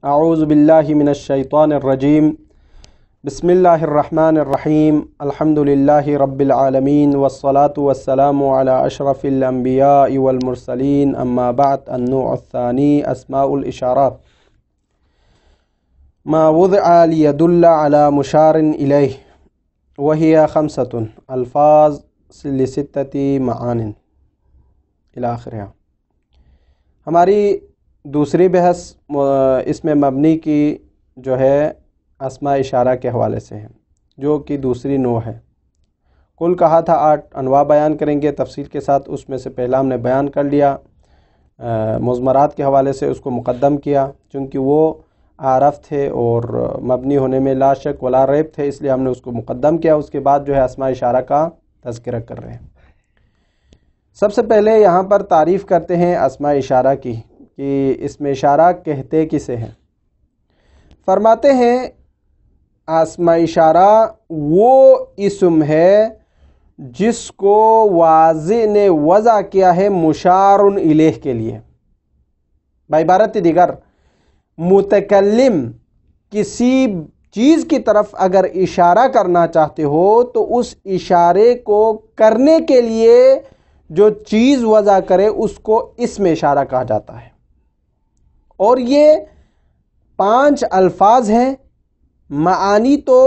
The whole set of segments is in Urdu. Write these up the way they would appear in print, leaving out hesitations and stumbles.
اعوذ باللہ من الشیطان الرجیم بسم اللہ الرحمن الرحیم الحمد للہ رب العالمین والصلاة والسلام علی اشرف الانبیاء والمرسلین اما بعد النوع الثانی اسماء الاشارات ما وضع لیدل علی مشار الیہ وہی خمسۃ الفاظ لستۃ معان الی آخرہ۔ ہماری دوسری بحث اس میں مبنی کی جو ہے اسماء اشارہ کے حوالے سے ہے، جو کہ دوسری نوع ہے۔ کل کہا تھا 8 انواع بیان کریں گے تفصیل کے ساتھ، اس میں سے پہلا ہم نے بیان کر لیا مضمرات کے حوالے سے، اس کو مقدم کیا چونکہ وہ عارف تھے اور مبنی ہونے میں لا شک ولا ریب تھے، اس لیے ہم نے اس کو مقدم کیا۔ اس کے بعد جو ہے اسماء اشارہ کا تذکرہ کر رہے ہیں۔ سب سے پہلے یہاں پر تعریف کرتے ہیں اسماء اشارہ کی کہ اسم اشارہ کہتے کسے ہیں۔ فرماتے ہیں اسماء اشارہ وہ اسم ہے جس کو واضح نے وضع کیا ہے مشار الیہ کے لیے۔ بعبارت دیگر متکلم کسی چیز کی طرف اگر اشارہ کرنا چاہتے ہو تو اس اشارے کو کرنے کے لیے جو چیز وضع کرے اس کو اسم اشارہ کہا جاتا ہے۔ اور یہ 5 الفاظ ہیں، معانی تو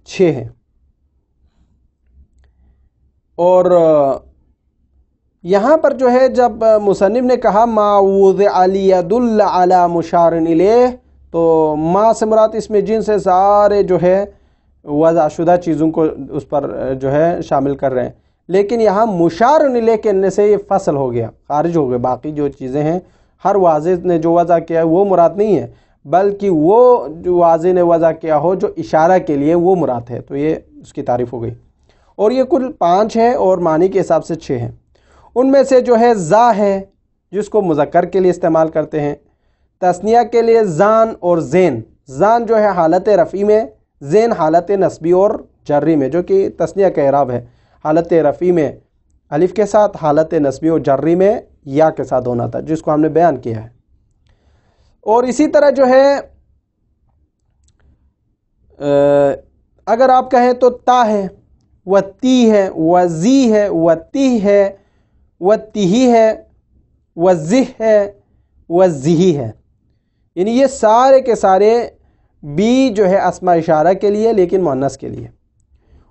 6 ہیں۔ اور یہاں پر جو ہے جب مصنف نے کہا ما وضع لیدل علی مشار الیہ، تو ما سے مراد اس میں جن سے سارے جو ہے وضع شدہ چیزوں کو اس پر جو ہے شامل کر رہے ہیں، لیکن یہاں مشار الیہ کہنے سے یہ فصل ہو گیا، خارج ہو گیا۔ باقی جو چیزیں ہیں ہر واضح نے جو وضع کیا ہے وہ مراد نہیں ہے، بلکہ وہ جو واضح نے وضع کیا ہو جو اشارہ کے لیے وہ مراد ہے، تو یہ اس کی تعریف ہو گئی۔ اور یہ کل 5 ہے اور معنی کے حساب سے 6 ہیں۔ ان میں سے جو ہے ذا ہے جس کو مذکر کے لیے استعمال کرتے ہیں، تثنیہ کے لیے زان اور زین۔ زان جو ہے حالت رفعی میں، زین حالت نصبی اور جری میں، جو کہ تثنیہ کا اعراب ہے۔ حالت رفعی میں الف کے ساتھ، حالت نصبی اور جری میں یا کے ساتھ ہونا تھا، جس کو ہم نے بیان کیا ہے۔ اور اسی طرح جو ہے اگر آپ کہیں تو تا ہے، و تی ہے، و زی ہے، و تی ہے، و تیہی ہے، و زہ ہے، و زہی ہے، یعنی یہ سارے کے سارے بھی جو ہے اسماء اشارہ کے لیے، لیکن مؤنث کے لیے۔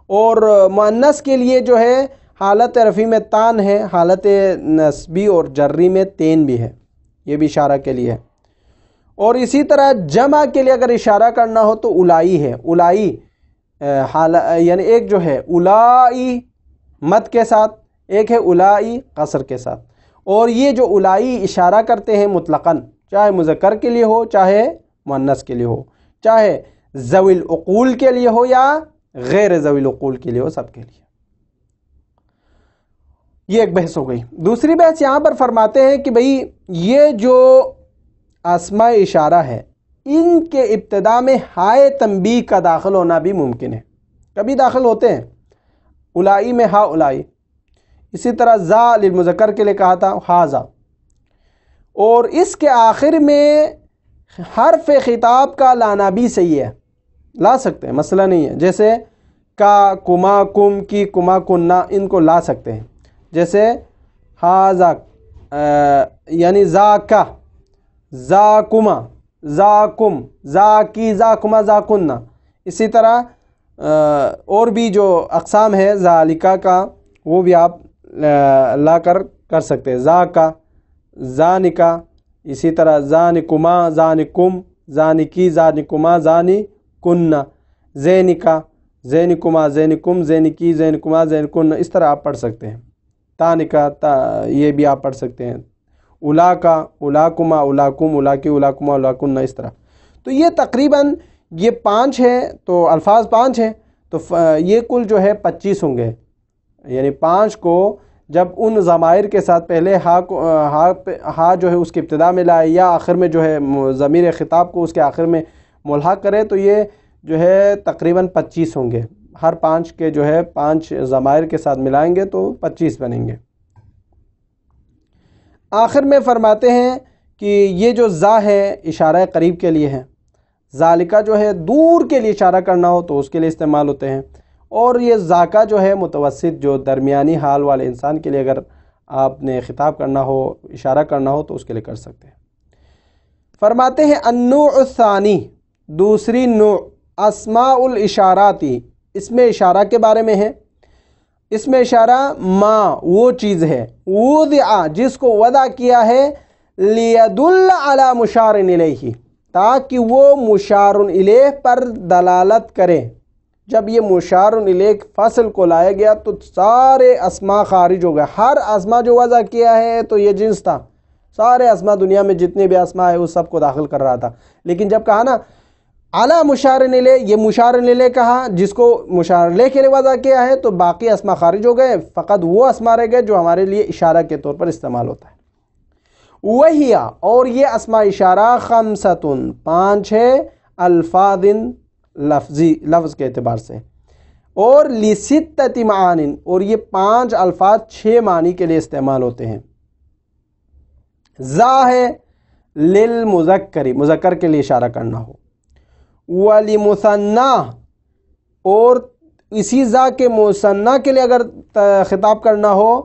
اور مؤنث کے لیے جو ہے حالت رفعی میں تان ہے، حالت نصبی اور جری میں تین بھی ہے، یہ بھی اشارہ کے لیے ہے۔ اور اسی طرح جمع کے لیے اگر اشارہ کرنا ہو تو الائی ہے، الائی یعنی ایک جو ہے الائی مد کے ساتھ، ایک ہے الائی قصر کے ساتھ۔ اور یہ جو الائی اشارہ کرتے ہیں مطلقاً، چاہے مذکر کے لیے ہو چاہے مؤنث کے لیے ہو، چاہے ذوی العقول کے لیے ہو یا غیر ذوی العقول کے لیے ہو، سب کے لیے۔ یہ ایک بحث ہو گئی۔ دوسری بحث یہاں پر فرماتے ہیں کہ بھئی یہ جو اسماء اشارہ ہے ان کے ابتدا میں ہائے تنبیہ کا داخل ہونا بھی ممکن ہے، کبھی داخل ہوتے ہیں۔ الائی میں ہا الائی، اسی طرح ذا للمذکر کے لیے کہا تھا ہاذا۔ اور اس کے آخر میں حرف خطاب کا لانا بھی صحیح ہے، لا سکتے ہیں، مسئلہ نہیں ہے۔ جیسے کا، کما، کم، کی، کما، کننا، ان کو لا سکتے ہیں۔ جیسے ہاذا یعنی ذا کا، ذا کما، ذا کم، ذا کی، ذا کما، ذا کننا۔ اسی طرح اور بھی جو اقسام ہے ذالکا کا، وہ بھی آپ لا کر سکتے ہیں۔ ذا کا، ذانکا، اسی طرح ذانکما، ذانکم، ذانکی، ذانکما، ذانکننا، زینکا، زینکما، زینکم، زینکی، زینکما، زینکن، اس طرح آپ پڑھ سکتے ہیں۔ تانکا، یہ بھی آپ پڑھ سکتے ہیں۔ اولاکا، اولاکما، اولاکم، اولاکی، اولاکما، اولاکن، اس طرح۔ تو یہ تقریباً یہ 5 ہیں، تو الفاظ 5 ہیں، تو یہ کل جو ہے 25 ہوں گے۔ یعنی 5 کو جب ان ضمائر کے ساتھ پہلے ہا جو ہے اس کی ابتدا میں لائے، یا آخر میں جو ہے ضمیر خطاب کو اس کے آخر میں ملحق کرے، تو یہ جو ہے تقریباً 25 ہوں گے۔ ہر 5 کے جو ہے 5 ضمائر کے ساتھ ملائیں گے تو 25 بنیں گے۔ آخر میں فرماتے ہیں کہ یہ جو زا ہے اشارہ قریب کے لیے ہے، ذالکہ جو ہے دور کے لیے اشارہ کرنا ہو تو اس کے لیے استعمال ہوتے ہیں، اور یہ ذاکا جو ہے متوسط جو درمیانی حال والے انسان کے لیے اگر آپ نے خطاب کرنا ہو، اشارہ کرنا ہو تو اس کے لیے کر سکتے ہیں۔ فرماتے ہیں النوع الثانی، دوسری نوع اسماء الاشاراتی، اس میں اشارہ کے بارے میں ہے۔ اس میں اشارہ ما وہ چیز ہے وضع جس کو وضع کیا ہے لیدل علی مشار الیہ تاکہ وہ مشار الیہ پر دلالت کرے۔ جب یہ مشار الیہ فصل کو لایا گیا تو سارے اسماء خارج ہو گئے، ہر اسماء جو وضع کیا ہے تو یہ جنس تھا، سارے اسماء دنیا میں جتنے بھی اسماء ہیں اس سب کو داخل کر رہا تھا، لیکن جب کہا نا اعلی مشار الیہ، یہ مشار الیہ کہا جس کو مشار الیہ کے لیے وضع کیا ہے، تو باقی اسماء خارج ہو گئے، فقط وہ اسماء رہ گئے جو ہمارے لیے اشارہ کے طور پر استعمال ہوتا ہے۔ وہی اور یہ اسماء اشارہ خمسۃ، پانچ ہے، الفاظ لفظ کے اعتبار سے، اور لستۃ معان، اور یہ پانچ الفاظ 6 معنی کے لیے استعمال ہوتے ہیں۔ ذا ہے للمذکر، مذکر کے لیے اشارہ کرنا ہو، ولمثنی، اور اسی ذا کے مثنی کے لیے اگر خطاب کرنا ہو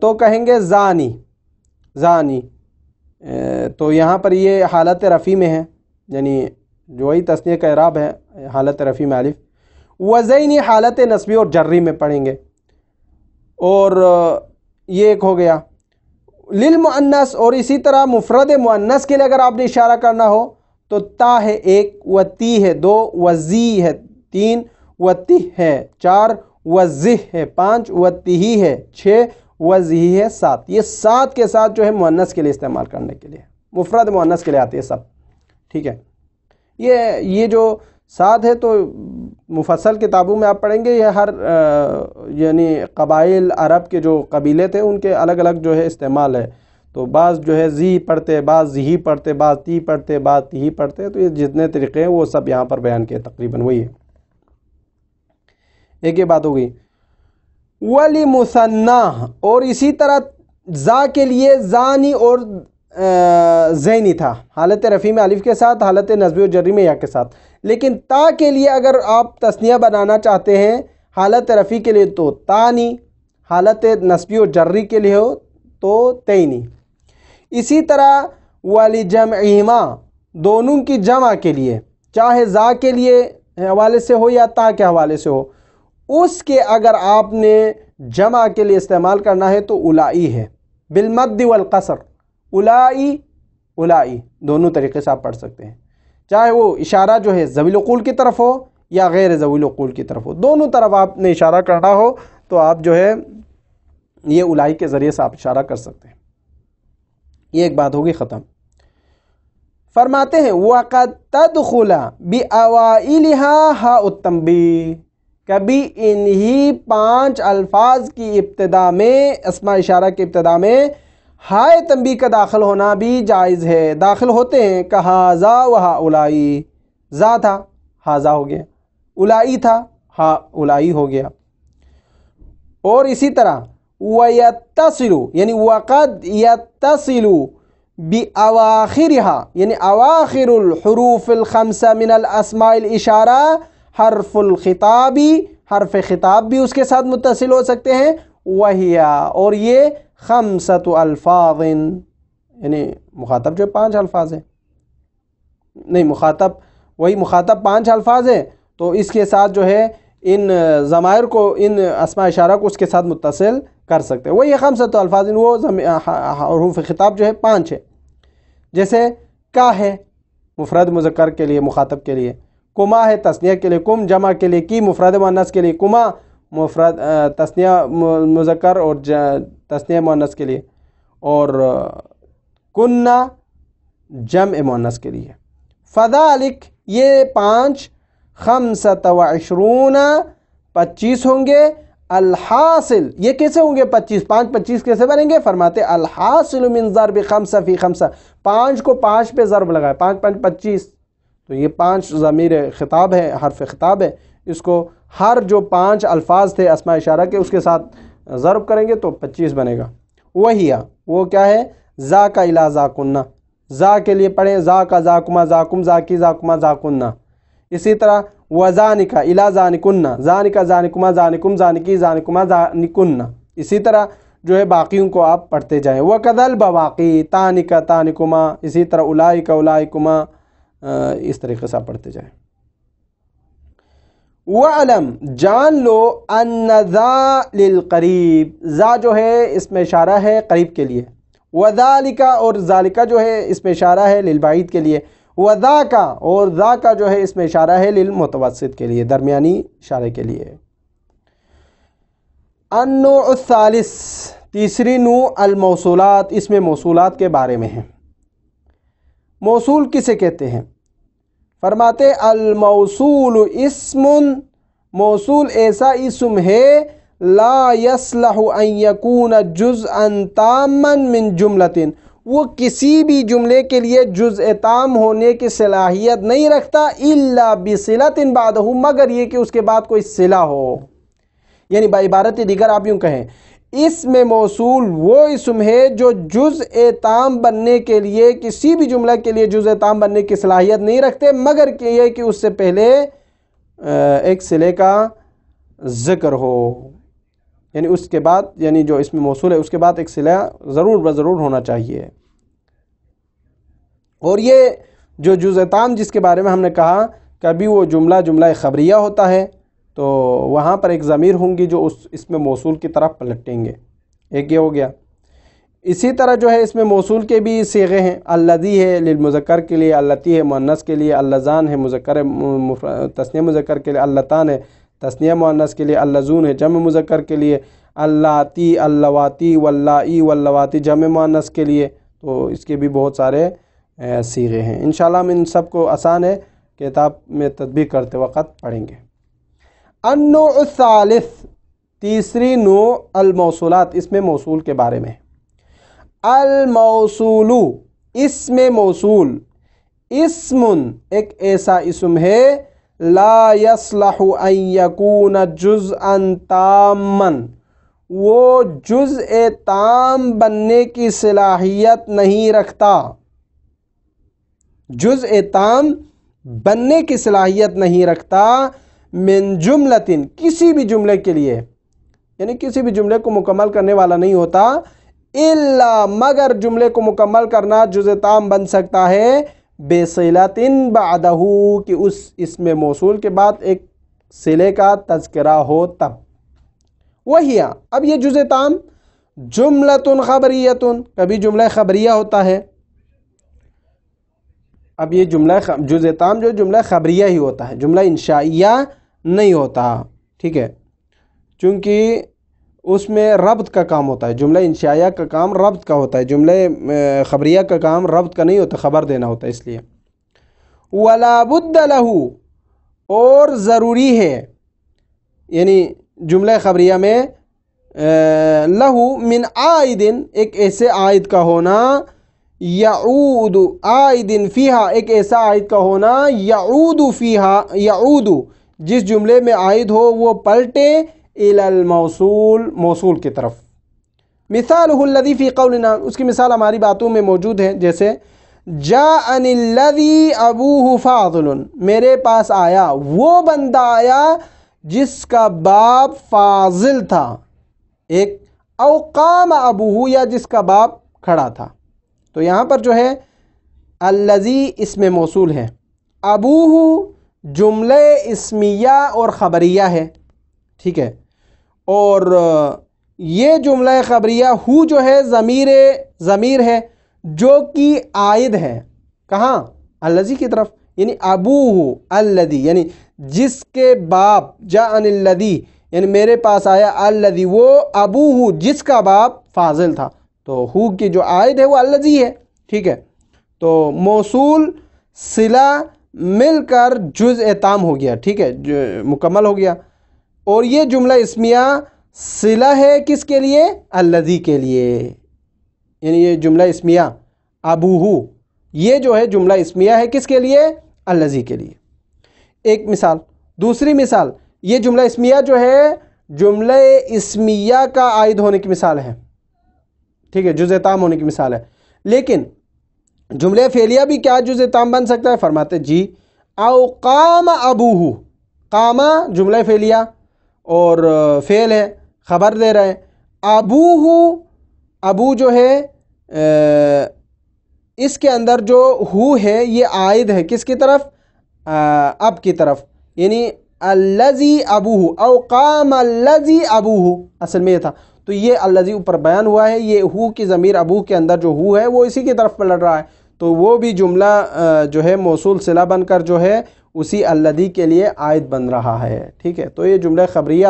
تو کہیں گے زانی، زانی، تو یہاں پر یہ حالت رفع میں ہے، یعنی جو وہی تثنیہ کا اعراب ہے حالت رفع میں الف، وزینی حالت نصبی اور جری میں پڑھیں گے، اور یہ ایک ہو گیا۔ للمؤنث، اور اسی طرح مفرد مؤنث کے لیے اگر آپ نے اشارہ کرنا ہو تو تا ہے 1، و تی ہے 2، و زی ہے 3، و تہ ہے 4، و زہ ہے 5، و تہی ہے 6، و زہی ہے 7۔ یہ 7 کے ساتھ جو ہے مؤنث کے لیے استعمال کرنے کے لیے، مفرد مؤنث کے لیے آتے ہیں سب، ٹھیک ہے۔ یہ جو 7 ہے تو مفصل کتابوں میں آپ پڑھیں گے، یہ ہر یعنی قبائل عرب کے جو قبیلے تھے ان کے الگ الگ جو ہے استعمال ہے، تو بعض جو ہے زی پڑھتے، بعض زہی پڑھتے، بعض تی پڑھتے، بعض تہی پڑھتے، تو یہ جتنے طریقے ہیں وہ سب یہاں پر بیان کیے، تقریباً وہی ہے۔ ایک یہ بات ہو گئی۔ وَلِمُثَنَّى، اور اسی طرح زا کے لیے زانی اور زینی تھا، حالت رفع میں الف کے ساتھ، حالت نصبی و جری میں یا کے ساتھ، لیکن تا کے لیے اگر آپ تثنیہ بنانا چاہتے ہیں حالت رفع کے لیے تو تانی، حالت نصبی و جری کے لیے ہو تو تینی۔ اسی طرح وَلِجَمْعِهِمَا، دونوں کی جمع کے لیے، چاہے زا کے لیے حوالے سے ہو یا تا کے حوالے سے ہو، اس کے اگر آپ نے جمع کے لیے استعمال کرنا ہے تو اولائی ہے، بالمد والقصر، اولائی، اولائی دونوں طریقے سے آپ پڑھ سکتے ہیں، چاہے وہ اشارہ جو ہے ذوی العقول کی طرف ہو یا غیر ذوی العقول کی طرف ہو، دونوں طرف آپ نے اشارہ کرنا ہو تو آپ جو ہے یہ اولائی کے ذریعے سے آپ اشارہ کر سکتے ہیں۔ یہ ایک بات ہوگی ختم۔ فرماتے ہیں وَقَدْ تَدْخُلَ بِأَوَائِلِهَا هَاءُ التَّنْبِیہ، کبھی انہی 5 الفاظ کی ابتدا میں، اسماء اشارہ کی ابتدا میں ہائے تنبیہ کا داخل ہونا بھی جائز ہے، داخل ہوتے ہیں، کہذا وہؤلائی، ذا تھا ہاذا ہو گیا، اولائی تھا ہا اولائی ہو گیا، اور اسی طرح وَيَتَّصِلُ، یعنی وَقَدْ يَتَّصِلُ بِأَوَاخِرِهَا، یعنی اواخر الحروف الخمسہ من الاسماء الاشارہ، حرف الخطاب، حرف خطاب بھی اس کے ساتھ متصل ہو سکتے ہیں، وہیا، اور یہ 5 الفاظ، یعنی مخاطب جو 5 الفاظ ہیں، نہیں مخاطب وہی مخاطب 5 الفاظ ہے، تو اس کے ساتھ جو ہے ان ضمائر کو، ان اسماء اشارہ کو اس کے ساتھ متصل کر سکتے ہیں، وہی 5 الفاظ، وہ حروف خطاب جو ہے 5 ہے، جیسے کا ہے مفرد مذکر کے لیے، مخاطب کے لیے، کما ہے تثنیہ کے لیے، کم جمع کے لیے، کی مفرد مؤنث کے لیے، کما مفرد تثنیہ مذکر اور تثنیہ مؤنث کے لیے، اور کننا جمع مؤنث کے لیے۔ فذالک، یہ 5 25 25 ہوں گے، الحاصل، یہ کیسے ہوں گے 25 25 کیسے بنیں گے؟ فرماتے الحاصل من ضرب 5 فی 5، 5 کو 5 پہ ضرب لگائے، 5 5 25، تو یہ 5 ضمیر خطاب ہے، حرف خطاب ہے، اس کو ہر جو 5 الفاظ تھے اسماء اشارہ کے اس کے ساتھ ضرب کریں گے تو 25 بنے گا۔ وہی وہ کیا ہے؟ ذا کا الا ذا کننا، ذا کے لیے پڑھیں ذا کا ذاکما ذاکم ذاکی ذاکما ذاکننا. اسی طرح وذانک الا ذانکننا، ذانک ذانکما ذانکم ذانکی ذانکما ذانکننا. اسی طرح جو ہے باقیوں کو آپ پڑھتے جائیں. وکذل بواقی تانک تانکما، اسی طرح اولئک اولئکما، اس طریقے سے آپ پڑھتے جائیں. وعلم جان لو ان ذا للقریب، ذا جو ہے اس میں اشارہ ہے قریب کے لیے، وذالک اور ذالک جو ہے اس میں اشارہ ہے للبعید کے لیے، وذاک اور ذاک جو ہے اس میں اشارہ ہے للمتوسط کے لیے، درمیانی اشارے کے لیے. النوع الثالث تیسری نوع الموصولات، اس میں موصولات کے بارے میں ہے. موصول کسے کہتے ہیں؟ فرماتے الموصول اسم، موصول ایسا اسم ہے لا يصلح ان يكون جزءا تاما من جملۃ، وہ کسی بھی جملے کے لیے جزء تام ہونے کی صلاحیت نہیں رکھتا الا بصلۃ بعدہ، مگر یہ کہ اس کے بعد کوئی صلہ ہو. یعنی بعبارت دیگر آپ یوں کہیں اسم موصول وہ اسم ہے جو جزء تام بننے کے لیے کسی بھی جملہ کے لیے جزء تام بننے کی صلاحیت نہیں رکھتے، مگر کہ یہ کہ اس سے پہلے ایک صلے کا ذکر ہو. یعنی اس کے بعد، یعنی جو اسم موصول ہے اس کے بعد ایک صلہ ضرور بضرور ہونا چاہیے. اور یہ جو جزء تام جس کے بارے میں ہم نے کہا، کبھی وہ جملہ خبریہ ہوتا ہے تو وہاں پر ایک ضمیر ہوں گی جو اس میں موصول کی طرف پلٹیں گے. ایک یہ ہو گیا. اسی طرح جو ہے اس میں موصول کے بھی صیغے ہیں. الذی ہے للمذکر کے لیے، اللتی ہے مؤنث کے لیے، اللذان ہے مذکر تثنیہ مذکر کے لیے، اللتان ہے تثنیہ مؤنث کے لیے، اللذون ہے جمع مذکر کے لیے، اللاتی اللواتی واللائی واللواتی جمع مؤنث کے لیے. تو اس کے بھی بہت سارے صیغے ہیں. انشاءاللہ ہم ان سب کو آسان ہے کتاب میں تطبیق کرتے وقت پڑھیں گے. النوع الثالث تیسری نوع الموصولات، اس میں موصول کے بارے میں. الموصول اسم موصول، اسم ایک ایسا اسم ہے لا يصلح ان يكون جزءا تاما، وہ جزء تام بننے کی صلاحیت نہیں رکھتا، جزء تام بننے کی صلاحیت نہیں رکھتا من جملتن کسی بھی جملے کے لیے، یعنی کسی بھی جملے کو مکمل کرنے والا نہیں ہوتا، الا مگر جملے کو مکمل کرنا جزء تام بن سکتا ہے بصلۃ بعدہ، کہ اس اسم موصول کے بعد ایک صلے کا تذکرہ ہو تب. وہی اب یہ جزء تام جملۃ خبریۃ، کبھی جملہ خبریہ ہوتا ہے. اب یہ جزء تام جو جملہ خبریہ ہی ہوتا ہے، جملہ انشائیہ نہیں ہوتا. ٹھیک ہے، چونکہ اس میں ربط کا کام ہوتا ہے. جملہ انشائیہ کا کام ربط کا ہوتا ہے، جملہ خبریہ کا کام ربط کا نہیں ہوتا، خبر دینا ہوتا ہے. اس لیے وَلَا بُدَّ لَهُ اور ضروری ہے، یعنی جملہ خبریہ میں لہو من عائد ایک ایسے عائد کا ہونا، یعود عائد فیہا ایک ایسا عائد کا ہونا، یعود فیہا یعود جس جملے میں عائد ہو وہ پلٹے الی الموصول موصول کی طرف. مثالہ الذی فی قولنا، اس کی مثال ہماری باتوں میں موجود ہے، جیسے جاءنی الذی ابوہ فاضل، میرے پاس آیا وہ بندہ آیا جس کا باپ فاضل تھا. ایک او قام ابوہ یا جس کا باپ کھڑا تھا. تو یہاں پر جو ہے الذی اسم موصول ہے، ابوہ جملہ اسمیہ اور خبریہ ہے. ٹھیک ہے، اور یہ جملہ خبریہ ہو جو ہے ضمیر ہے جو کہ عائد ہے کہاں؟ الذی کی طرف. یعنی ابوہ الذی یعنی جس کے باپ، جاءنی الذی یعنی میرے پاس آیا، الذی وہ، ابوہ جس کا باپ فاضل تھا. تو ہو کی جو عائد ہے وہ الذی ہے. ٹھیک ہے، تو موصول صلہ مل کر جزء تام ہو گیا. ٹھیک ہے، مکمل ہو گیا. اور یہ جملہ اسمیہ صلہ ہے کس کے لیے؟ الذی کے لیے. یعنی یہ جملہ اسمیہ ابوہ یہ جو ہے جملہ اسمیہ ہے کس کے لیے؟ الذی کے لیے. ایک مثال. دوسری مثال، یہ جملہ اسمیہ جو ہے جملہ اسمیہ کا عائد ہونے کی مثال ہے. ٹھیک ہے، جزء تام ہونے کی مثال ہے. لیکن جملہ فعلیہ بھی کیا جزء تام بن سکتا ہے؟ فرماتے جی او قام ابوہ، قام جملہ فعلیہ اور فعل ہے، خبر دے رہے ہیں، ابوہ، ابو جو ہے اس کے اندر جو ہو ہے یہ عائد ہے کس کی طرف؟ اب کی طرف، یعنی الذی ابوہ، او قام الذی ابوہ، اصل میں یہ تھا، تو یہ الذی اوپر بیان ہوا ہے، یہ ہو کی ضمیر ابو کے اندر جو ہو ہے وہ اسی کی طرف پلٹ رہا ہے، تو وہ بھی جملہ جو ہے موصول صلہ بن کر جو ہے اسی الذی کے لیے عائد بن رہا ہے، ٹھیک ہے؟ تو یہ جملہ خبریہ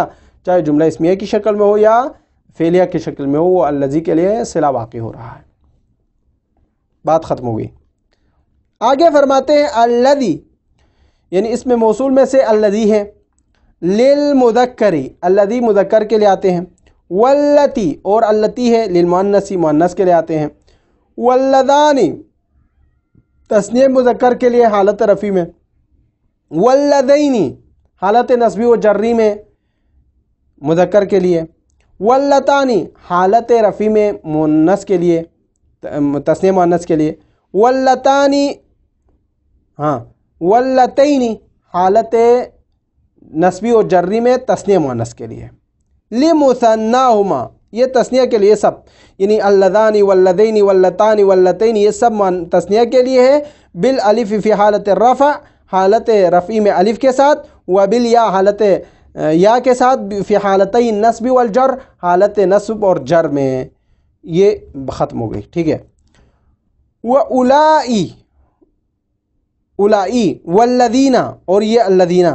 چاہے جملہ اسمیہ کی شکل میں ہو یا فعلیہ کی شکل میں ہو، وہ الذی کے لیے صلہ واقع ہو رہا ہے۔ بات ختم ہو گئی۔ آگے فرماتے ہیں الذی، یعنی اس میں موصول میں سے الذی ہے، للمذکری، الذی مذکر کے لیے آتے ہیں، واللتی، اور اللتی ہے للمؤنث، مؤنث کے لیے آتے ہیں، واللذانی، تثنیہ مذکر کے لیے حالت رفع میں، واللذینی، حالت نصبی و جری میں مذکر کے لیے، واللتانی، حالت رفع میں مؤنث کے لیے، تثنیہ مؤنث کے لیے، واللتانی، واللتینی، حالت نصبی و جری میں تثنیہ مؤنث کے لیے، لمثناہما، یہ تثنیہ کے لیے سب، یعنی اللذانی واللذین واللتانی واللتین، یہ سب تثنیہ کے لیے ہے، بالالف فی حالت الرفع، حالت رفعی میں الف کے ساتھ، وبالیا، حالت یا کے ساتھ، فی حالتی النصب والجر، حالت نصب اور جر میں، یہ ختم ہو گئی، ٹھیک ہے؟ وَأُولَائی، اولائی، والذین، اور یہ الذین،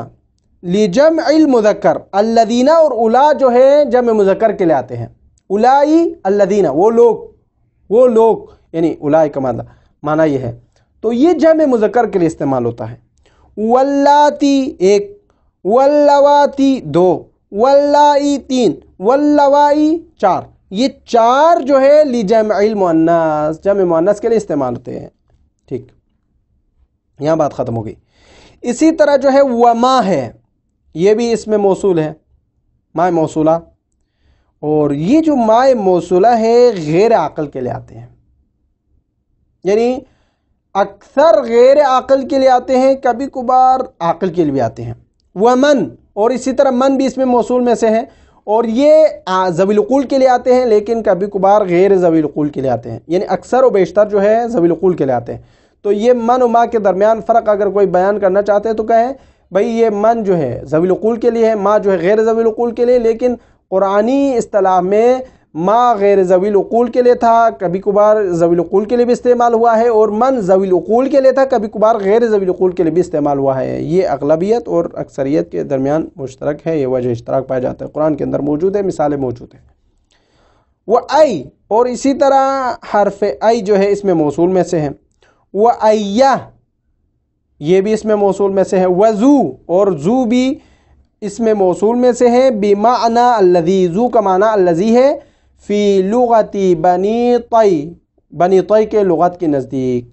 لجمع المذکر، الذین اور اولا جو ہے جمع مذکر کے لیے آتے ہیں، اولائی الذین، وہ لوگ، یعنی اولائی کا معنی یہ ہے، تو یہ جمع مذکر کے لیے استعمال ہوتا ہے۔ واللاتی، ایک، واللواتی، دو، واللائی، تین، واللوائی، چار، یہ چار جو ہے لجمع المؤنث، جمع مؤنث کے لیے استعمال ہوتے ہیں، ٹھیک؟ یہاں بات ختم ہو گئی۔ اسی طرح جو ہے وما ہے، یہ بھی اس میں موصول ہے، ماء موصولہ، اور یہ جو ماء موصولہ ہے غیر عاقل کے لیے آتے ہیں، یعنی اکثر غیر عاقل کے لیے آتے ہیں، کبھی کبھار عاقل کے لیے بھی آتے ہیں۔ ومن، اور اسی طرح من بھی اس میں موصول میں سے ہے، اور یہ ذوی العقول کے لیے آتے ہیں، لیکن کبھی کبھار غیر ذوی العقول کے لیے آتے ہیں، یعنی اکثر و بیشتر جو ہے ذوی العقول کے لیے آتے ہیں۔ تو یہ من و ما کے درمیان فرق اگر کوئی بیان کرنا چاہتے ہیں تو کہیں بھئی یہ من جو ہے ذوی العقول کے لیے ہے، ما جو ہے غیر ذوی العقول کے لیے، لیکن قرآنی اصطلاح میں ما غیر ذوی العقول کے لیے تھا، کبھی کبھار ذوی العقول کے لیے بھی استعمال ہوا ہے، اور من ذوی العقول کے لیے تھا، کبھی کبھار غیر ذوی العقول کے لیے بھی استعمال ہوا ہے۔ یہ اغلبیت اور اکثریت کے درمیان مشترک ہے، یہ وجہ اشتراک پایا جاتا ہے، قرآن کے اندر موجود ہے، مثالیں موجود ہیں۔ وَأَيْ، اور اسی طرح حرف ای جو ہے اس میں موصول میں سے ہے۔ وَأَيَّ، یہ بھی اس میں موصول میں سے ہے۔ وَذُو، اور ذو بھی اس میں موصول میں سے ہے، بِمَعْنَى الَّذِي، ذو کا معنی الذی ہے، فی لغتی بنی طی، بنی طی کے لغت کے نزدیک،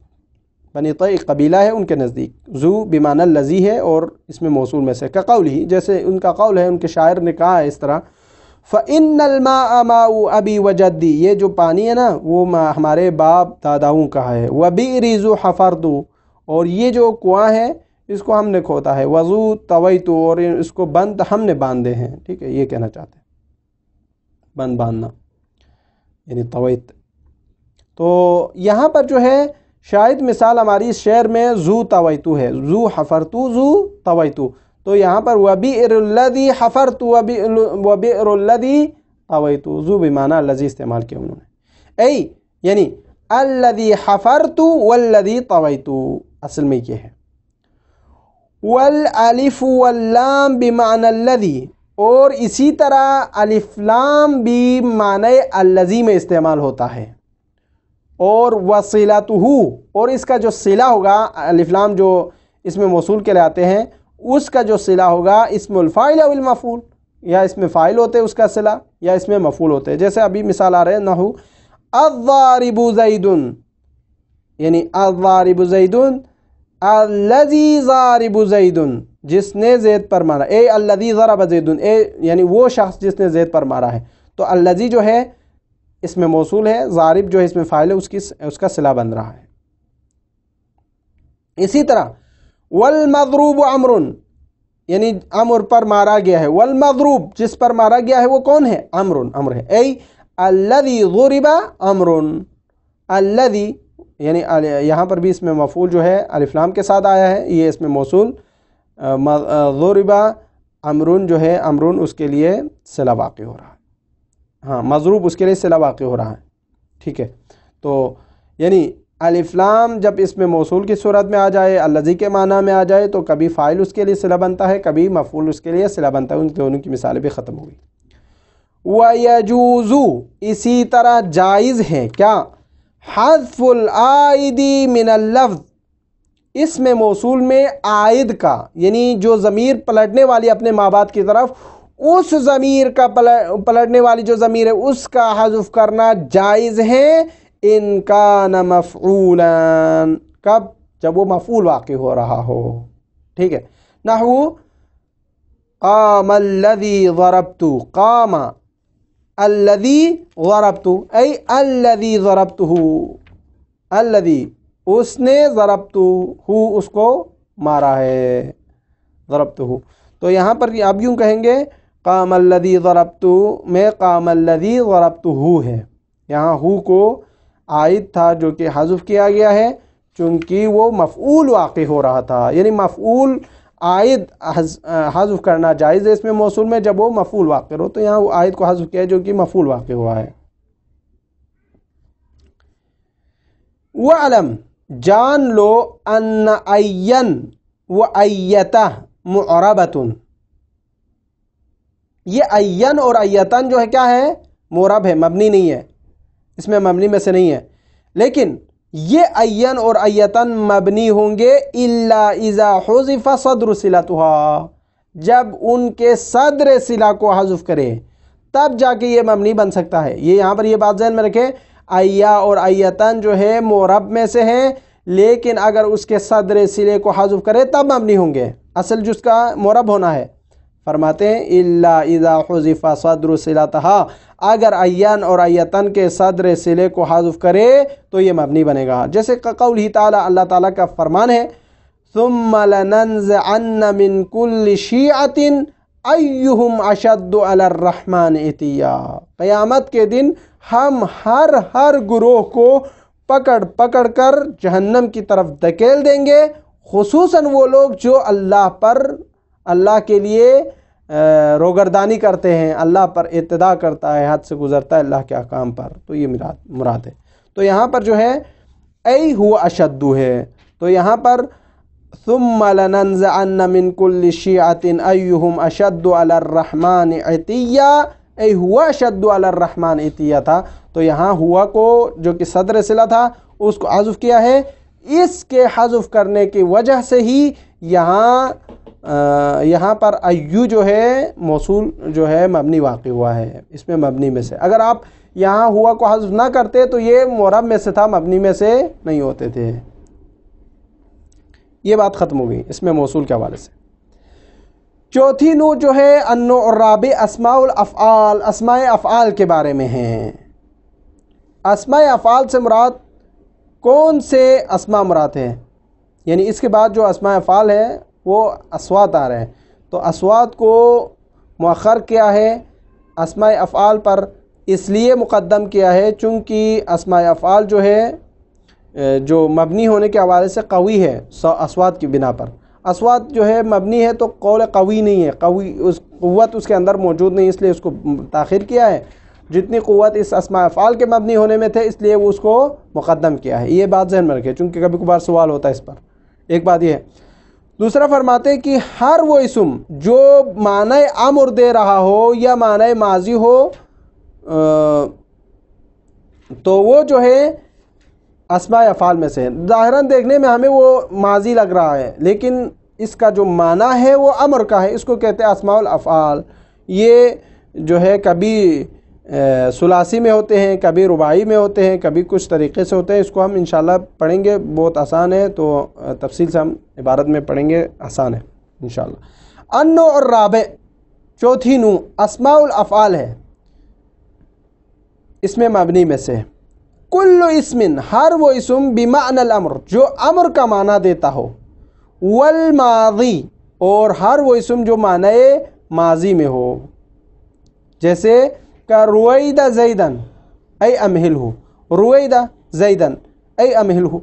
بنی طی قبیلہ ہے ان کے نزدیک، ذو بمعنی الذی ہے اور اس میں موصول میں سے، کقولی، جیسے ان کا قول ہے، ان کے شاعر نے کہا ہے اس طرح، فَإِنَّ الْمَاءَ مَاءُ أَبِي وَجَدِّي، یہ جو پانی ہے نا وہ ہمارے باپ داداؤں کا ہے، وَبِئْرِ ذُو حَفَرْتُ، اور یہ جو کنواں ہے اس کو ہم نے کھودا ہے، وَذُو طَوَيْتُ، اور اس کو بند ہم نے باندھے ہیں، ٹھیک ہے؟ یہ کہنا چاہتے ہیں بند باندھنا، یعنی طویت۔ تو یہاں پر جو ہے شاید مثال ہماری اس شعر میں ذو طویتو ہے، ذو حفرتو، ذو طویتو، تو یہاں پر وَبِئْرُ الَّذِي حَفَرْتُ وَبِئْرُ الَّذِي طویتو، ذو بمعنی الذی استعمال کیا انہوں نے، ای یعنی الَّذِي حَفَرْتُ وَالَّذِي طویتو، اصل میں یہ ہے۔ وَالْأَلِفُ وَاللَّامُ بِمَعْنَى الَّذِي، اور اسی طرح الف لام بھی معنی الذی میں استعمال ہوتا ہے، اور وَصِلَتُهُ، اور اس کا جو صلہ ہوگا، الف لام جو اس میں موصول کے لیے آتے ہیں، اس کا جو صلہ ہوگا اسم الفاعل او المفعول، یا اس میں فاعل ہوتے ہیں اس کا صلہ، یا اس میں مفعول ہوتے ہیں، جیسے ابھی مثال آ رہے ہیں نحو الضارب زید، یعنی الضارب زید، الذی ضارب زید، جس نے زید پر مارا، اے الذی ضرب زید، اے یعنی وہ شخص جس نے زید پر مارا ہے، تو الذی جو ہے اس میں موصول ہے، ضارب جو ہے اس میں فاعل ہے، اس کا صلہ بن رہا ہے۔ اسی طرح والمضروب عمر، یعنی امر پر مارا گیا ہے، والمضروب جس پر مارا گیا ہے وہ کون ہے؟ امر ہے، ای الذی ضرب امر، الذی یعنی یہاں پر بھی اس میں مفعول جو ہے الف لام کے ساتھ آیا ہے، یہ اس میں موصول، ضرب امرن جو ہے امرن اس کے لیے صلہ واقع ہو رہا ہے، ہاں مضروب اس کے لیے صلہ واقع ہو رہا ہے، ٹھیک ہے۔ تو یعنی الف لام جب اس میں موصول کی صورت میں آ جائے، الذی کے معنی میں آ جائے، تو کبھی فاعل اس کے لیے صلہ بنتا ہے، کبھی مفعول اس کے لیے صلہ بنتا ہے، ان دونوں کی مثالیں بھی ختم ہوئی۔ وَيَجُوزُ اسی طرح جائز ہے کیا؟ حذف العائد من اللفظ، اس میں موصول میں عائد کا یعنی جو ضمیر پلٹنے والی اپنے ماں باپ کی طرف، اس ضمیر کا پلٹنے والی جو ضمیر ہے اس کا حذف کرنا جائز ہے، ان کان مفعولا، کب؟ جب وہ مفعول واقع ہو رہا ہو، ٹھیک ہے۔ نحو قام الذی ضربت، قام الذی ضربت ای الذی ضربتہ، الذی اس نے ضربتہ اس کو مارا ہے، ضربتہ، تو یہاں پر اب یوں کہیں گے قام الذی ضربت میں قام الذی ضربتہ ہے، یہاں ہو کو عائد تھا جو کہ حذف کیا گیا ہے چونکہ وہ مفعول واقع ہو رہا تھا، یعنی مفعول عائد حذف کرنا جائز ہے اس میں موصول میں جب وہ مفعول واقع ہو، تو یہاں وہ عائد کو حذف کیا ہے جو کہ مفعول واقع ہوا ہے۔ وَعْلَمْ جان لو ان این و ایتہ معربۃ، یہ این اور ایتن جو ہے کیا ہے؟ معرب ہے، مبنی نہیں ہے، اس میں مبنی میں سے نہیں ہے، لیکن یہ این اور ایتن مبنی ہوں گے الا اذا حذف صدر صلتها، جب ان کے صدر صلہ کو حذف کرے تب جا کے یہ مبنی بن سکتا ہے۔ یہ یہاں پر یہ بات ذہن میں رکھیں، ایا اور ایتن جو ہے معرب میں سے ہیں، لیکن اگر اس کے صدر صلے کو حذف کرے تب مبنی ہوں گے، اصل جس کا معرب ہونا ہے۔ فرماتے ہیں الا اذا حذف صدر صلتها، اگر این اور ایتن کے صدر صلے کو حذف کرے تو یہ مبنی بنے گا، جیسے قولہ تعالی، اللہ تعالیٰ کا فرمان ہے ثم لننزعن من كل شیعة ایہم اشد علی الرحمن عتیا، قیامت کے دن ہم ہر گروہ کو پکڑ پکڑ کر جہنم کی طرف دھکیل دیں گے، خصوصاً وہ لوگ جو اللہ کے لیے روگردانی کرتے ہیں، اللہ پر اعتداء کرتا ہے، حد سے گزرتا ہے اللہ کے احکام پر، تو یہ مراد ہے۔ تو یہاں پر جو ہے ای ہوا اشد ہے، تو یہاں پر ثم لننزعن من كل شیعة ایہم اشد علی الرحمن عتیا، ای ہوا اشد علی الرحمن عتیا تھا، تو یہاں ہوا کو جو کہ صدر صلہ تھا اس کو حذف کیا ہے، اس کے حذف کرنے کی وجہ سے ہی یہاں پر ایو جو ہے موصول جو ہے مبنی واقع ہوا ہے، اس میں مبنی میں سے، اگر آپ یہاں ہوا کو حذف نہ کرتے تو یہ معرب میں سے تھا، مبنی میں سے نہیں ہوتے تھے۔ یہ بات ختم ہو گئی اس میں موصول کے حوالے سے۔ چوتھی نوع جو ہے النوع الرابع اسماء الافعال، اسماء افعال کے بارے میں ہیں۔ اسماء افعال سے مراد کون سے اسماء مراد ہیں؟ یعنی اس کے بعد جو اسماء افعال ہے وہ اصوات آ رہے ہیں، تو اصوات کو مؤخر کیا ہے اسماء افعال پر، اس لیے مقدم کیا ہے چونکہ اسماء افعال جو ہے جو مبنی ہونے کے حوالے سے قوی ہے اصوات کی بنا پر، اصوات جو ہے مبنی ہے تو قول قوی نہیں ہے، قوت اس کے اندر موجود نہیں، اس لیے اس کو تاخیر کیا ہے، جتنی قوت اس اسماء افعال کے مبنی ہونے میں تھے اس لیے وہ اس کو مقدم کیا ہے، یہ بات ذہن میں رکھیں چونکہ کبھی کبھار سوال ہوتا ہے اس پر۔ ایک بات یہ ہے، دوسرا فرماتے ہیں کہ ہر وہ اسم جو معنی امر دے رہا ہو یا معنی ماضی ہو تو وہ جو ہے اسماء افعال میں سے، ظاہراً دیکھنے میں ہمیں وہ ماضی لگ رہا ہے لیکن اس کا جو معنی ہے وہ امر کا ہے، اس کو کہتے ہیں اسماء الافعال۔ یہ جو ہے کبھی ثلاثی میں ہوتے ہیں، کبھی رباعی میں ہوتے ہیں، کبھی کچھ طریقے سے ہوتے ہیں، اس کو ہم انشاءاللہ پڑھیں گے، بہت آسان ہے، تو تفصیل سے ہم عبارت میں پڑھیں گے، آسان ہے انشاءاللہ۔ النوع الرابع چوتھی نوع اسماء الافعال ہے۔ اسم مبنی میں سے کل اسم ہر وہ اسم بمعنی الامر جو امر کا معنی دیتا ہو، والماضی اور ہر وہ اسم جو معنی ماضی میں ہو، جیسے کہ رویدہ زیدن ای امہلہ، رویدہ زیدن ای امہلہ،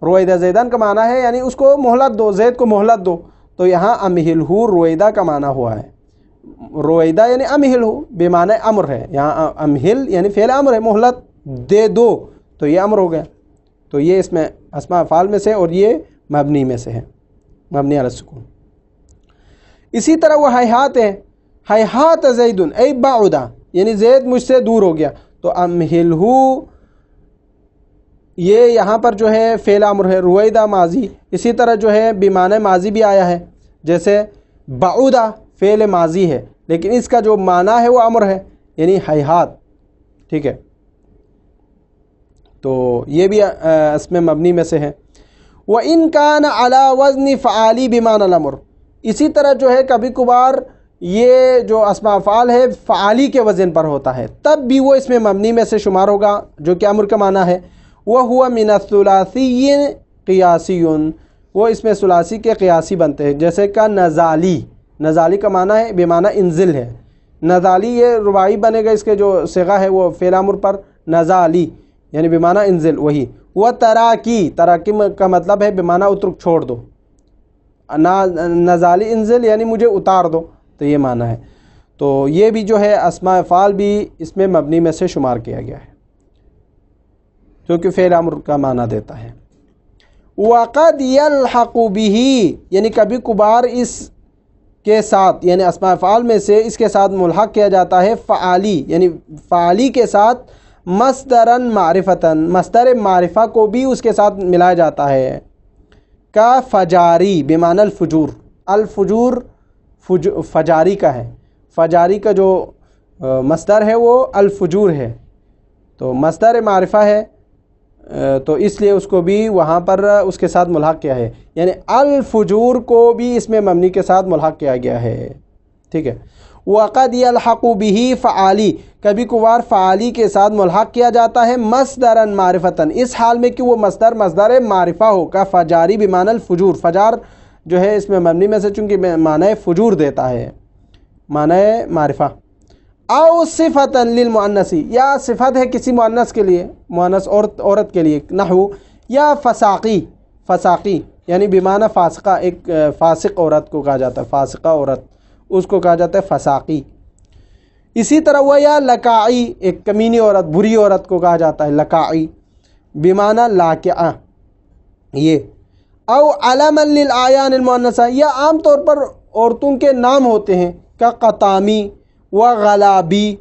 رویدہ زیدن کا معنی ہے یعنی اس کو مہلت دو، زید کو مہلت دو، تو یہاں امہلہ رویدہ کا معنی ہوا ہے، رویدہ یعنی امہلہ بمعنی امر ہے، یہاں امہل یعنی فعل امر ہے، مہلت دے دو تو یہ امر ہو گیا، تو یہ اس میں اسماء افعال میں سے اور یہ مبنی میں سے ہے، مبنی علی السکون۔ اسی طرح وہ ہیہات ہے، ہیہات زید ای بعدا یعنی زید مجھ سے دور ہو گیا، تو امہلہ یہ یہاں پر جو ہے فعل امر ہے، رویدہ ماضی، اسی طرح جو ہے بمعنی ماضی بھی آیا ہے، جیسے بعدا فعل ماضی ہے لیکن اس کا جو معنی ہے وہ امر ہے یعنی ہیہات، ٹھیک ہے، تو یہ بھی اسم مبنی میں سے ہے۔ وَإِن كَانَ عَلَى وَزْنِ فَعَالِ بِمَعنى الْأَمْرِ، اسی طرح جو ہے کبھی کبھار یہ جو اسماء افعال ہے فعالی کے وزن پر ہوتا ہے، تب بھی وہ اس میں مبنی میں سے شمار ہوگا جو کہ امر کا معنی ہے۔ وَهُوَ مِنَ الثُّلَاثِيِّ قِيَاسِيٌّ، وہ اس میں ثلاثی کے قیاسی بنتے ہیں، جیسے کہ نزالی، نزالی کا معنی ہے بمعنی انزل ہے، نزالی یہ رباعی بنے گا، اس کے جو صیغہ ہے وہ فعل امر پر نزالی یعنی بمعنی انزل، وہی۔ وہ تراکی، تراکی کا مطلب ہے بمعنی اترک، چھوڑ دو، نزالی انزل یعنی مجھے اتار دو، تو یہ معنی ہے، تو یہ بھی جو ہے اسماء افعال بھی اس میں مبنی میں سے شمار کیا گیا ہے جو کہ فعل امر کا معنی دیتا ہے۔ وَقَدْ يَلْحَقُ بِهِ، یعنی کبھی کبھار اس کے ساتھ یعنی اسماء افعال میں سے اس کے ساتھ ملحق کیا جاتا ہے فعالی، یعنی فعالی کے ساتھ مصدراً معرفتاً، مصدر معرفہ کو بھی اس کے ساتھ ملایا جاتا ہے، کا فجاری بمعنی الفجور، الفجور فجاری کا ہے، فجاری کا جو مصدر ہے وہ الفجور ہے، تو مصدر معرفہ ہے تو اس لیے اس کو بھی وہاں پر اس کے ساتھ ملحق کیا ہے، یعنی الفجور کو بھی اس میں مبنی کے ساتھ ملحق کیا گیا ہے، ٹھیک ہے۔ وَقَدْ يَلْحَقُ بِهِ فعالی، کبھی کبھار فعالی کے ساتھ ملحق کیا جاتا ہے مصدراً معرفتاً، اس حال میں کہ وہ مصدر معرفہ ہو، کا فجاری بمعنی الفجور، فجار جو ہے اس میں مبنی میں سے چونکہ معنی فجور دیتا ہے، معنی معرفہ۔ او صفۃ للمؤنث، یا صفت ہے کسی مؤنث کے لیے، مؤنث عورت کے لیے، نحو یا فساقی، فساقی یعنی بمعنی فاسقہ، ایک فاسق عورت کو کہا جاتا ہے، فاسقہ عورت اس کو کہا جاتا ہے فساقی۔ اسی طرح وہ یا لکائی، ایک کمینی عورت، بری عورت کو کہا جاتا ہے لکائی بمعنی لاکعہ، یہ۔ او علما للآیان المؤنثہ، یا عام طور پر عورتوں کے نام ہوتے ہیں، کا قطامی و غلابی،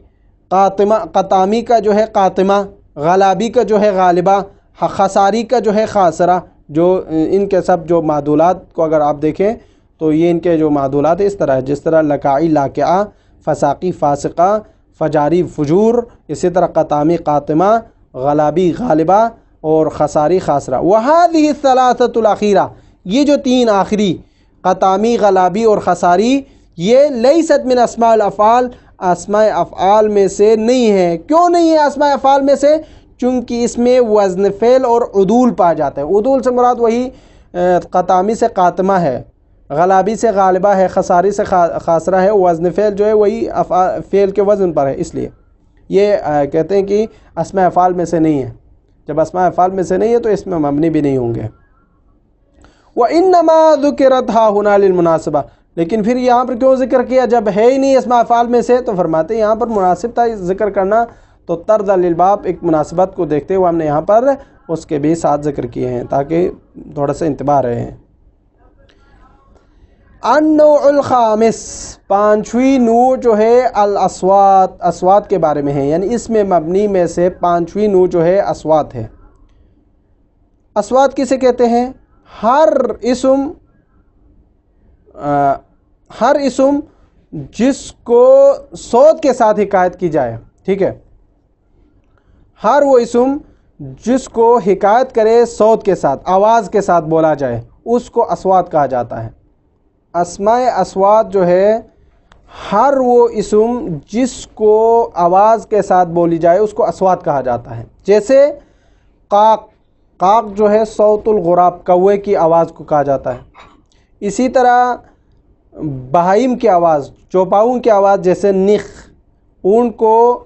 قاطمہ، قطامی کا جو ہے قاطمہ، غلابی کا جو ہے غالبہ، خساری کا جو ہے خاسرہ، جو ان کے سب جو معدولات کو اگر آپ دیکھیں تو یہ ان کے جو معدولات اس طرح ہے، جس طرح لکائی لاکعہ، فساقی فاسقہ، فجاری فجور، اسی طرح قطامی قاطمہ، غلابی غالبہ اور خساری خاسرہ۔ وَهَذِهِ الثَّلَاثَةُ الْأَخِيرَةُ، یہ جو تین آخری قطامی، غلابی اور خساری، یہ لیست من اسماء الافعال، اسماء افعال میں سے نہیں ہے۔ کیوں نہیں ہے اسماء افعال میں سے؟ چونکہ اس میں وزن فعل اور عدول پا جاتا ہے، عدول سے مراد وہی قطامی سے قاطمہ ہے، غلابی سے غالبہ ہے، خساری سے خاسرہ ہے، وزن فعل جو ہے وہی فعل کے وزن پر ہے، اس لیے یہ کہتے ہیں کہ اسماء افعال میں سے نہیں ہے۔ جب اسماء افعال میں سے نہیں ہے تو اس میں مبنی بھی نہیں ہوں گے۔ وَإِنَّمَا ذُكِرَتْ هَا هُنَا لِلْمُنَاسَبَةِ، لیکن پھر یہاں پر کیوں ذکر کیا جب ہے ہی نہیں اسماء افعال میں سے؟ تو فرماتے ہیں یہاں پر مناسب تھا ذکر کرنا، تو طرز للباب، ایک مناسبت کو دیکھتے ہوئے ہم نے یہاں پر اس کے بھی ساتھ ذکر کیے ہیں تاکہ تھوڑا سا انتباہ رہے ہیں۔ النوع الخامس، پانچویں نوع جو ہے الاصوات، اصوات کے بارے میں ہے، یعنی اس میں مبنی میں سے پانچویں نوع جو ہے اصوات ہے۔ اصوات کسے کہتے ہیں؟ ہر اسم جس کو صوت کے ساتھ حکایت کی جائے، ٹھیک ہے، ہر وہ اسم جس کو حکایت کرے صوت کے ساتھ، آواز کے ساتھ بولا جائے، اس کو اصوات کہا جاتا ہے۔ اسماء اصوات جو ہے ہر وہ اسم جس کو آواز کے ساتھ بولی جائے اس کو اصوات کہا جاتا ہے. جیسے قاق، قاق جو ہے صوت الغراب، کوے کی آواز کو کہا جاتا ہے. اسی طرح بہائم کی آواز، چوپاؤں کی آواز، جیسے نخ، اونٹ کو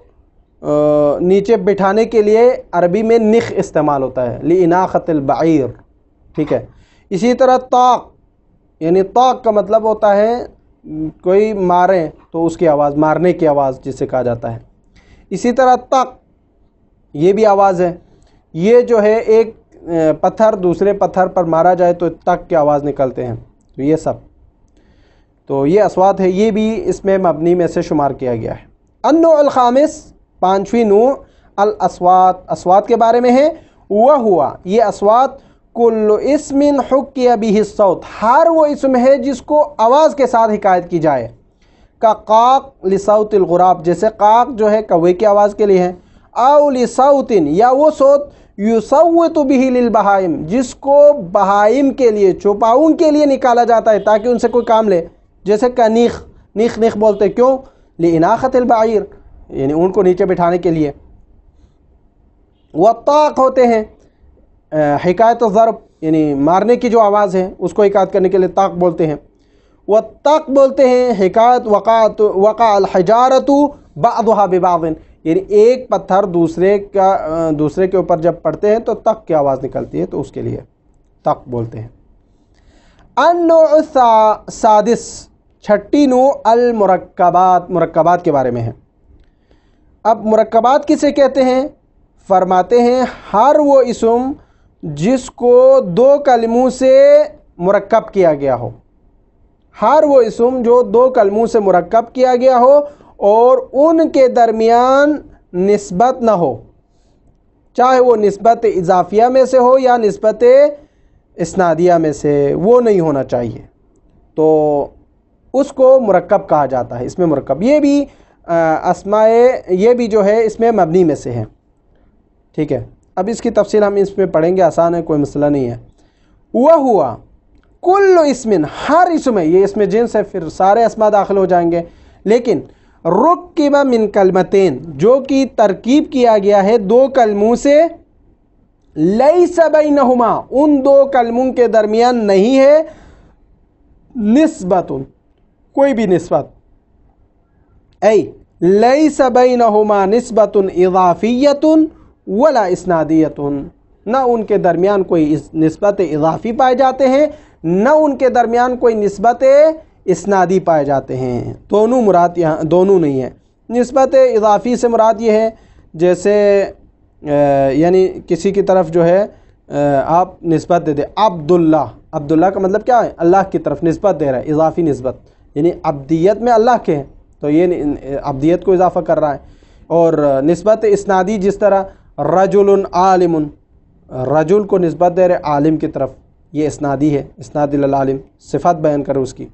نیچے بٹھانے کے لیے عربی میں نخ استعمال ہوتا ہے، لِإِنَاخَةِ الْبَعِيرِ. ٹھیک ہے. اسی طرح طاق، یعنی طاق کا مطلب ہوتا ہے کوئی مارے تو اس کی آواز، مارنے کی آواز جسے کہا جاتا ہے. اسی طرح تق، یہ بھی آواز ہے. یہ جو ہے ایک پتھر دوسرے پتھر پر مارا جائے تو تق کی آواز نکلتے ہیں. تو یہ سب تو یہ اصوات ہے، یہ بھی اس میں مبنی میں سے شمار کیا گیا ہے. النوع الخامس، پانچویں نوع، الاصوات، اصوات کے بارے میں ہے. وہ ہوا، یہ اصوات، کل اسم حکی بہ الصوت، ہر وہ اسم ہے جس کو آواز کے ساتھ حکایت کی جائے. کا قاق لصوت الغراب، جیسے قاق جو ہے کوے کی آواز کے لیے ہے. او لصوت، یا وہ صوت یصوت بہ للبہائم، جس کو بہائم کے لیے، چوپاؤں کے لیے نکالا جاتا ہے تاکہ ان سے کوئی کام لے. جیسے کنیخ، نیخ نیخ بولتے کیوں؟ لِإِنَاخَةِ الْبَعِيرِ، یعنی اونٹ کو نیچے بٹھانے کے لیے. وَالطَّاق ہوتے ہیں حکایت الضرب، یعنی مارنے کی جو آواز ہے اس کو حکایت کرنے کے لیے طاق بولتے ہیں. وَالطَّاق بولتے ہیں حکایت وقع الحجارۃ بعضها ببعض، یعنی ایک پتھر دوسرے کے اوپر جب پڑتے ہیں تو طق کی آواز نکلتی ہے، تو اس کے لیے طق بولتے ہیں. النوع السادس، چھٹی نوع، المرکبات، مرکبات کے بارے میں ہے. اب مرکبات کسے کہتے ہیں؟ فرماتے ہیں ہر وہ اسم جس کو دو کلموں سے مرکب کیا گیا ہو، ہر وہ اسم جو دو کلموں سے مرکب کیا گیا ہو اور ان کے درمیان نسبت نہ ہو، چاہے وہ نسبت اضافیہ میں سے ہو یا نسبت اسنادیہ میں سے، وہ نہیں ہونا چاہیے، تو اس کو مرکب کہا جاتا ہے. اس میں مرکب، یہ بھی اسماء، یہ بھی جو ہے اس میں مبنی میں سے ہے. ٹھیک ہے. اب اس کی تفصیل ہم اس میں پڑھیں گے، آسان ہے، کوئی مسئلہ نہیں ہے. وہ ہوا کل اسم، ہر اسم ہے، یہ اسم جنس ہے، پھر سارے اسماء داخل ہو جائیں گے. لیکن رکب من کلمتین، جو کہ ترکیب کیا گیا ہے دو کلموں سے، لیس بینہما، ان دو کلموں کے درمیان نہیں ہے نسبت، کوئی بھی نسبت. ای لیس بینہما نسبت اضافیت ولا اسنادیت، نہ ان کے درمیان کوئی نسبت اضافی پائے جاتے ہیں، نہ ان کے درمیان کوئی نسبت اسنادی پائے جاتے ہیں. دونوں مراد یہاں دونوں نہیں ہے. نسبت اضافی سے مراد یہ ہے جیسے یعنی کسی کی طرف جو ہے آپ نسبت دے دیں، عبداللہ، عبداللہ کا مطلب کیا ہے؟ اللہ کی طرف نسبت دے رہا ہے، اضافی نسبت، یعنی عبدیت میں اللہ کے ہیں تو یہ عبدیت کو اضافہ کر رہا ہے. اور نسبت اسنادی جس طرح رجل عالم، رجل کو نسبت دے رہے عالم کی طرف، یہ اسنادی ہے، اسناد العالم، صفات بیان کرو اس کی.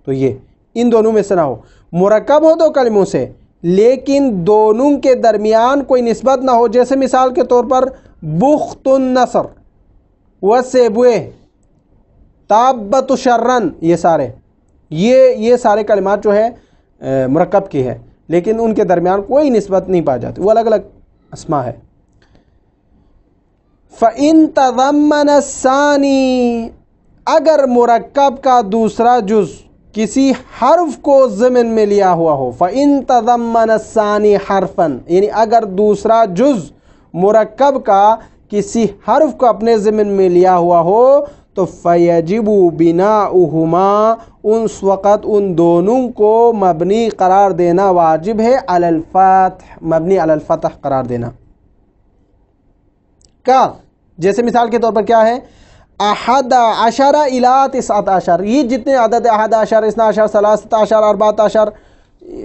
تو یہ ان دونوں میں سے نہ ہو. مرکب ہو دو کلموں سے لیکن دونوں کے درمیان کوئی نسبت نہ ہو، جیسے مثال کے طور پر بخت النصر، وسیبوے، تابت شرن، یہ سارے کلمات جو ہے مرکب کی ہے لیکن ان کے درمیان کوئی نسبت نہیں پائی جاتی، وہ الگ الگ اسماء ہے. فَإِن تَضَمَّنَ الثَّانِي، اگر مرکب کا دوسرا جز کسی حرف کو ضمن میں لیا ہوا ہو. فَإِن تَضَمَّنَ الثَّانِي حَرْفًا، یعنی اگر دوسرا جز مرکب کا کسی حرف کو اپنے ضمن میں لیا ہوا ہو تو فَيَجِبُ بِنَاؤُهُمَا، اس وقت ان دونوں کو مبنی قرار دینا واجب ہے، علی الفتح، مبنی علی الفتح قرار دینا. کا جیسے مثال کے طور پر کیا ہے؟ احد عشر الی تسعۃ عشر، یہ جتنے عدد احد عشر، اثنا عشر، ثلاثۃ عشر، اربعۃ عشر،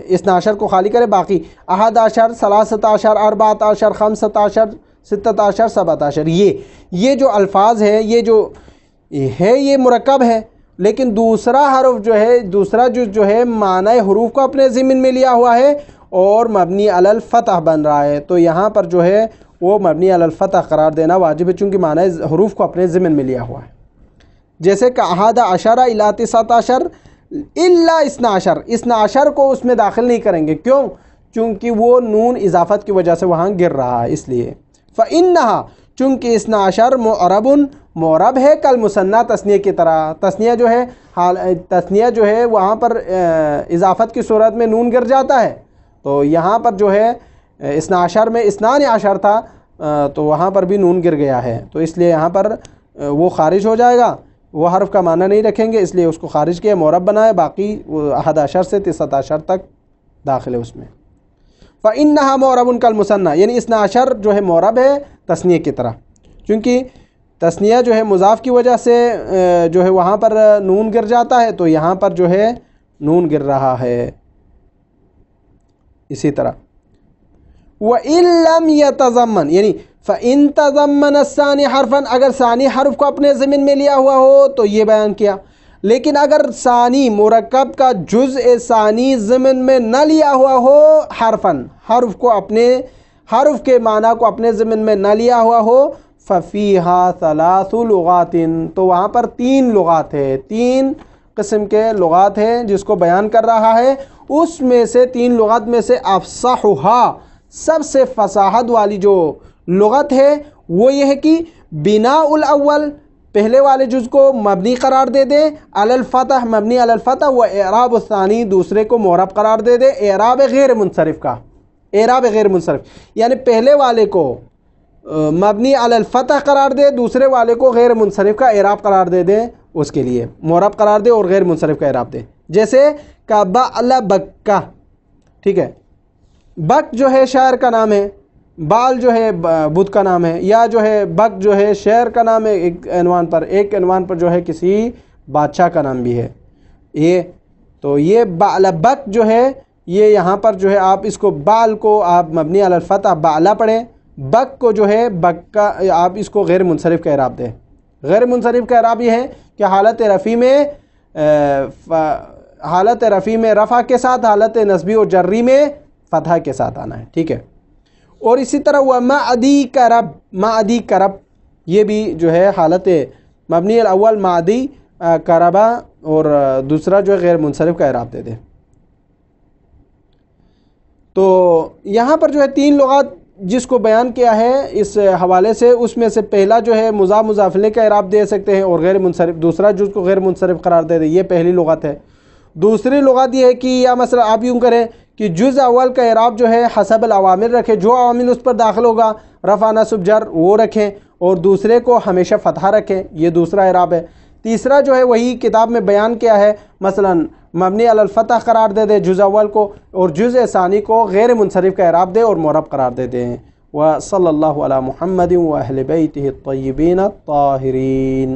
اثنا عشر کو خالی کرے، باقی احد عشر، ثلاثۃ عشر، اربعۃ عشر، خمسۃ عشر، ستۃ عشر، سبعۃ عشر، یہ جو الفاظ ہے، یہ جو ہے یہ مرکب ہے، لیکن دوسرا حرف جو ہے، دوسرا جو ہے معنی حروف کو اپنے ضمن میں لیا ہوا ہے اور مبنی علی الفتح بن رہا ہے، تو یہاں پر جو ہے وہ مبنی علی الفتح قرار دینا واجب ہے چونکہ معنی حروف کو اپنے ضمن میں لیا ہوا ہے. جیسے کہ احد عشر الی تسعۃ عشر الا اثنا عشر، اثنا عشر کو اس میں داخل نہیں کریں گے، کیوں؟ چونکہ وہ نون اضافت کی وجہ سے وہاں گر رہا ہے، اس لیے فإنہا، چونکہ اثنا عشر معرب، معرب ہے کل مثنیٰ تثنیہ کی طرح، تثنیہ جو ہے وہاں پر اضافت کی صورت میں نون گر جاتا ہے، تو یہاں پر جو ہے اثنا عشر میں اثنان عشر تھا تو وہاں پر بھی نون گر گیا ہے، تو اس لیے یہاں پر وہ خارج ہو جائے گا، وہ حرف کا معنی نہیں رکھیں گے، اس لیے اس کو خارج کیا، معرب بنائے، باقی 11 سے 13 تک داخل ہے اس میں۔ فإنها معرب کالمثنى، یعنی اثنا عشر جو ہے معرب ہے تثنیہ کی طرح، چونکہ تثنیہ جو ہے مضاف کی وجہ سے جو ہے وہاں پر نون گر جاتا ہے، تو یہاں پر جو ہے نون گر رہا ہے۔ اسی طرح وَإِن لَمْ يَتَضَمَّن، یعنی فَإِن تَضَمَّنَ الثَّانِي حَرْفًا، اگر ثانی حرف کو اپنے ضمن میں لیا ہوا ہو تو یہ بیان کیا، لیکن اگر ثانی مرکب کا جزء ثانی ضمن میں نہ لیا ہوا ہو حرفاً، حرف کو اپنے حرف کے معنی کو اپنے ضمن میں نہ لیا ہوا ہو، فَفِيهَا 3 لغات، تو وہاں پر 3 لغات ہے، 3 قسم کے لغات ہیں جس کو بیان کر رہا ہے، اس میں سے 3 لغات میں سے افصحها، سب سے فصاحت والی جو لغت ہے وہ یہ ہے کہ بناء الاول، پہلے والے جز کو مبنی قرار دے دے، علی الفتح، مبنی علی الفتح، و اعراب الثانی، دوسرے کو معرب قرار دے دے، اعراب غیر منصرف کا، اعراب غیر منصرف، یعنی پہلے والے کو مبنی علی الفتح قرار دے، دوسرے والے کو غیر منصرف کا اعراب قرار دے دے، اس کے لیے معرب قرار دے اور غیر منصرف کا اعراب دے، جیسے کبعل بکہ، ٹھیک ہے، بک جو ہے شاعر کا نام ہے، بال جو ہے بدھ کا نام ہے، یا جو ہے بک جو ہے شعر کا نام ہے ایک عنوان پر جو ہے کسی بادشاہ کا نام بھی ہے، یہ تو یہ بک جو ہے یہ یہاں پر جو ہے آپ اس کو بال کو آپ مبنی علی الفتح بعلا پڑھیں، بک کو جو ہے بک کا آپ اس کو غیر منصرف کا اعراب دیں۔ غیر منصرف کا اعراب یہ ہے کہ حالت رفع میں رفع کے ساتھ، حالت نصبی و جری میں فتح کے ساتھ آنا ہے، ٹھیک ہے۔ اور اسی طرح وَمَعْدِي کرب، معدی کرب، یہ بھی جو ہے حالت مبنی الاول معدی کربا، اور دوسرا جو ہے غیر منصرف کا اعراب دے دے۔ تو یہاں پر جو ہے 3 لغات جس کو بیان کیا ہے اس حوالے سے، اس میں سے پہلا جو ہے مضاف مضاف الیہ کا اعراب دے سکتے ہیں اور غیر منصرف، دوسرا جز کو غیر منصرف قرار دے دے، یہ پہلی لغت ہے۔ دوسری لغت یہ ہے کہ یا مثلا آپ یوں کریں کہ جز اول کا اعراب جو ہے حسب العوامل رکھیں، جو عوامل اس پر داخل ہوگا رفع نصب جر وہ رکھیں، اور دوسرے کو ہمیشہ فتحہ رکھیں، یہ دوسرا اعراب ہے۔ تیسرا جو ہے وہی کتاب میں بیان کیا ہے، مثلا مبنی علی الفتح قرار دے دے جز اول کو، اور جز ثانی کو غیر منصرف کا اعراب دے اور معرب قرار دے دیں۔ وصلی اللہ علی محمد و اہل بیتہ الطیبین الطاہرین۔